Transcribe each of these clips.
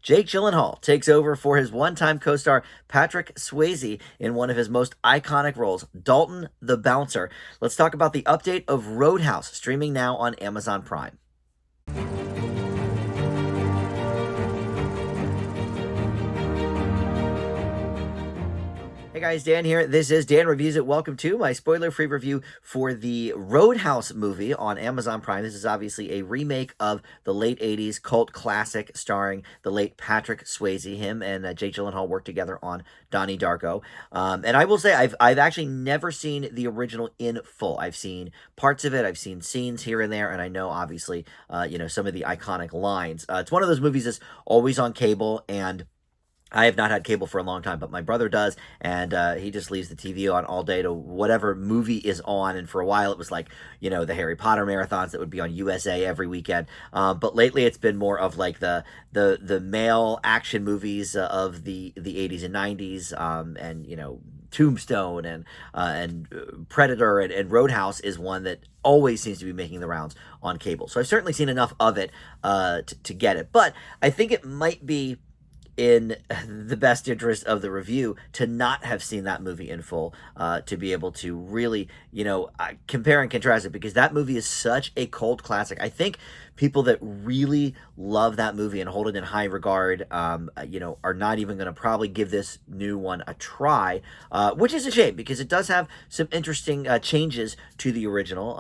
Jake Gyllenhaal takes over for his one-time co-star Patrick Swayze in one of his most iconic roles, Dalton the Bouncer. Let's talk about the update of Roadhouse, streaming now on Amazon Prime. Hey guys, Dan here. This is Dan Reviews It. Welcome to my spoiler-free review for the Roadhouse movie on Amazon Prime. This is obviously a remake of the late 80s cult classic starring the late Patrick Swayze. Him and Jake Gyllenhaal worked together on Donnie Darko. And I will say, I've actually never seen the original in full. I've seen parts of it. I've seen scenes here and there, and I know, obviously, some of the iconic lines. It's one of those movies that's always on cable, and I have not had cable for a long time, but my brother does, and he just leaves the TV on all day to whatever movie is on. And for a while, it was like, the Harry Potter marathons that would be on USA every weekend. But lately, it's been more of like the male action movies of the 80s and 90s, and Tombstone and Predator and Roadhouse is one that always seems to be making the rounds on cable. So I've certainly seen enough of it to get it, but I think it might be in the best interest of the review to not have seen that movie in full, to be able to really, compare and contrast it, because that movie is such a cult classic. I think people that really love that movie and hold it in high regard, are not even going to probably give this new one a try, which is a shame because it does have some interesting changes to the original.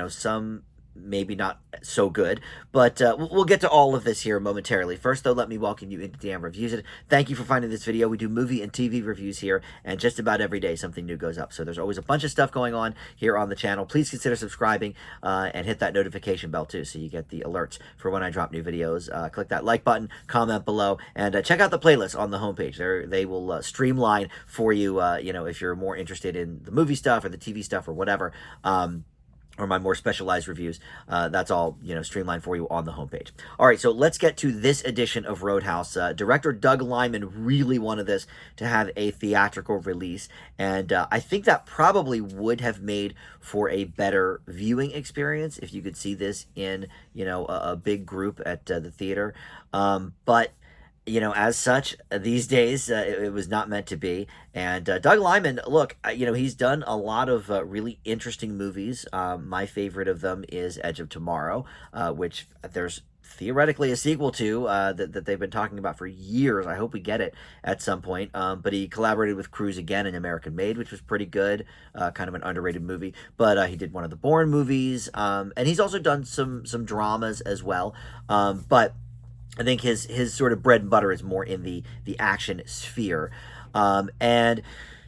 Some maybe not so good, but we'll get to all of this here momentarily. First, though, let me welcome you into Dan Reviews It. Thank you for finding this video. We do movie and TV reviews here, and just about every day something new goes up. So there's always a bunch of stuff going on here on the channel. Please consider subscribing and hit that notification bell too, so you get the alerts for when I drop new videos. Click that like button, comment below, and check out the playlist on the homepage. They will streamline for you, if you're more interested in the movie stuff or the TV stuff or whatever. Or my more specialized reviews, that's all, streamlined for you on the homepage. All right, so let's get to this edition of Roadhouse. Director Doug Liman really wanted this to have a theatrical release, and I think that probably would have made for a better viewing experience if you could see this in, a big group at the theater. But as such, these days, it was not meant to be. And Doug Liman, look, he's done a lot of really interesting movies. My favorite of them is Edge of Tomorrow, which there's theoretically a sequel to that they've been talking about for years. I hope we get it at some point. But he collaborated with Cruise again in American Made, which was pretty good, kind of an underrated movie. But he did one of the Bourne movies, and he's also done some dramas as well. But I think his sort of bread and butter is more in the action sphere. And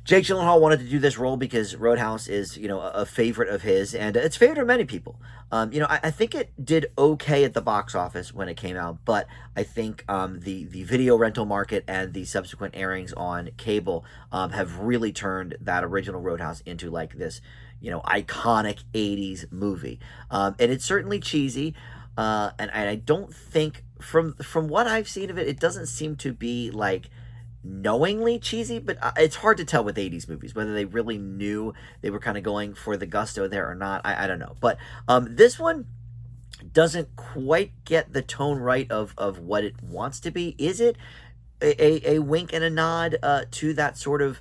Jake Gyllenhaal wanted to do this role because Roadhouse is, a favorite of his, and it's favorite of many people. I think it did okay at the box office when it came out, but I think the video rental market and the subsequent airings on cable have really turned that original Roadhouse into like this, iconic 80s movie. And it's certainly cheesy. And I don't think, from what I've seen of it, it doesn't seem to be like knowingly cheesy, but it's hard to tell with 80s movies whether they really knew they were kind of going for the gusto there or not. I don't know, but this one doesn't quite get the tone right of what it wants to be. Is it a wink and a nod to that sort of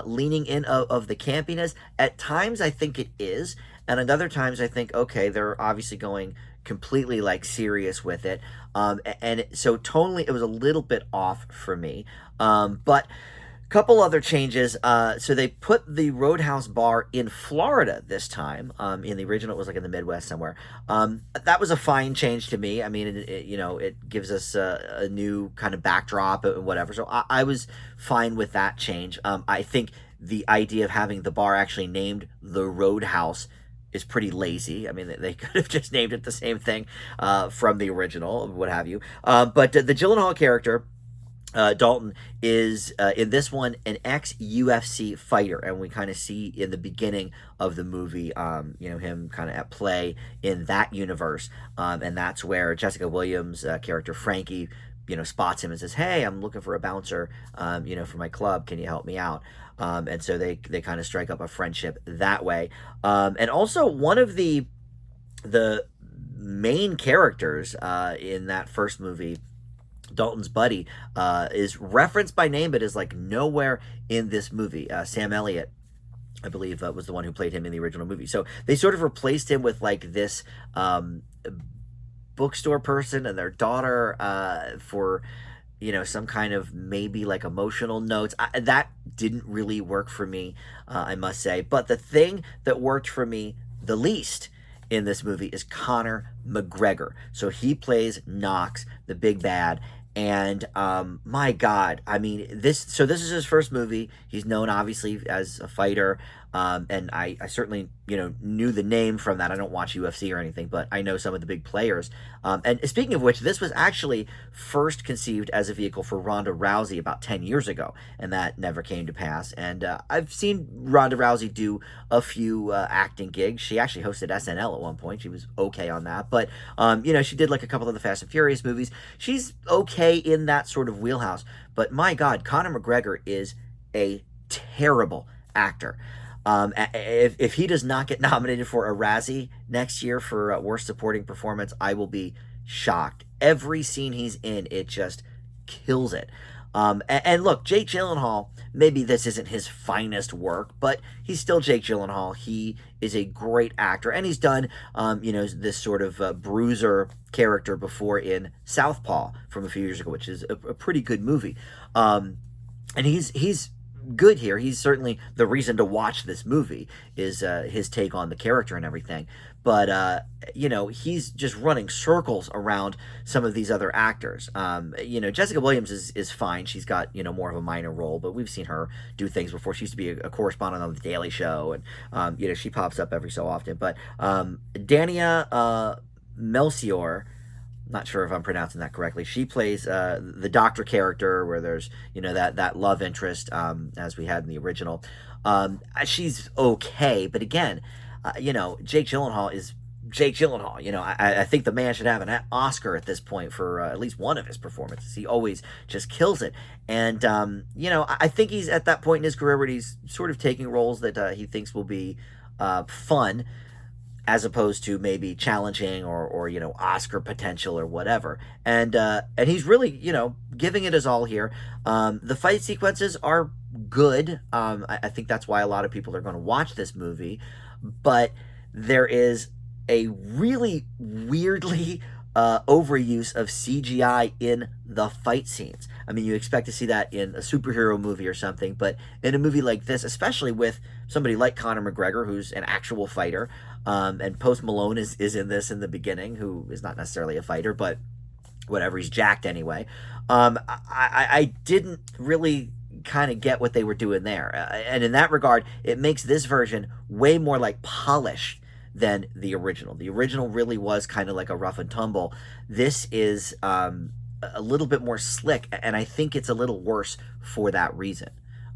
leaning in of the campiness? At times I think it is, and at other times I think, okay, they're obviously going completely like serious with it, and so tonally it was a little bit off for me. But couple other changes. So they put the Roadhouse bar in Florida this time. In the original, it was like in the Midwest somewhere. That was a fine change to me. I mean, it gives us a new kind of backdrop and whatever. So I was fine with that change. I think the idea of having the bar actually named the Roadhouse is pretty lazy. I mean, they could have just named it the same thing from the original, what have you. But the Gyllenhaal character, Dalton, is in this one an ex-UFC fighter, and we kind of see in the beginning of the movie, him kind of at play in that universe, and that's where Jessica Williams' character Frankie, spots him and says, "Hey, I'm looking for a bouncer, for my club. Can you help me out?" And so they kind of strike up a friendship that way. And also one of the main characters in that first movie Dalton's buddy, is referenced by name, but is like nowhere in this movie. Sam Elliott, I believe, was the one who played him in the original movie. So they sort of replaced him with like this bookstore person and their daughter, for some kind of maybe like emotional notes. That didn't really work for me, I must say. But the thing that worked for me the least in this movie is Conor McGregor. So he plays Knox, the big bad. And my God, I mean, this is his first movie. He's known obviously as a fighter, and I certainly knew the name from that. I don't watch UFC or anything, but I know some of the big players. And speaking of which, this was actually first conceived as a vehicle for Ronda Rousey about 10 years ago, and that never came to pass. And I've seen Ronda Rousey do a few acting gigs. She actually hosted SNL at one point. She was okay on that, but she did like a couple of the Fast and Furious movies. She's okay in that sort of wheelhouse. But my God, Conor McGregor is a terrible actor. If he does not get nominated for a Razzie next year for worst supporting performance, I will be shocked. Every scene he's in, it just kills it. And look, Jake Gyllenhaal, maybe this isn't his finest work, but he's still Jake Gyllenhaal. He is a great actor, and he's done, this sort of bruiser character before in Southpaw from a few years ago, which is a pretty good movie. And he's good here. He's certainly the reason to watch this movie, is his take on the character and everything. But he's just running circles around some of these other actors. Jessica Williams is fine. She's got more of a minor role, but we've seen her do things before. She used to be a correspondent on the Daily Show, and she pops up every so often. But Dania Melchior, not sure if I'm pronouncing that correctly. She plays the doctor character where there's that love interest, as we had in the original. She's okay, but again, Jake Gyllenhaal is Jake Gyllenhaal. I think the man should have an Oscar at this point for at least one of his performances. He always just kills it, and I think he's at that point in his career where he's sort of taking roles that he thinks will be fun, as opposed to maybe challenging or Oscar potential or whatever. And he's really giving it his all here. The fight sequences are good. I think that's why a lot of people are going to watch this movie. But there is a really weirdly overuse of CGI in the fight scenes. I mean, you expect to see that in a superhero movie or something, but in a movie like this, especially with somebody like Conor McGregor, who's an actual fighter, and Post Malone is in this in the beginning, who is not necessarily a fighter, but whatever, he's jacked anyway. I didn't really kind of get what they were doing there. And in that regard, it makes this version way more like polished than the original. The original really was kind of like a rough and tumble. This is a little bit more slick, and I think it's a little worse for that reason.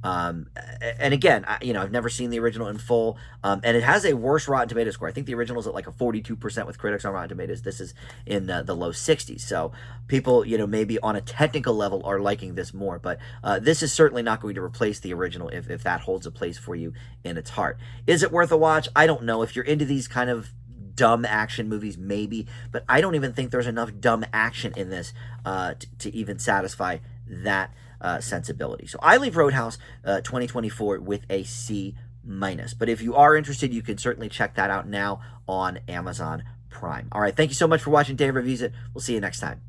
And again, I've never seen the original in full, and it has a worse Rotten Tomatoes score. I think the original is at like a 42% with critics on Rotten Tomatoes. This is in the low 60s. So people, maybe on a technical level are liking this more, but this is certainly not going to replace the original if that holds a place for you in its heart. Is it worth a watch? I don't know. If you're into these kind of dumb action movies, maybe, but I don't even think there's enough dumb action in this to even satisfy that sensibility. So I leave Roadhouse 2024 with a C-. But if you are interested, you can certainly check that out now on Amazon Prime. All right, thank you so much for watching Dan Reviews It. We'll see you next time.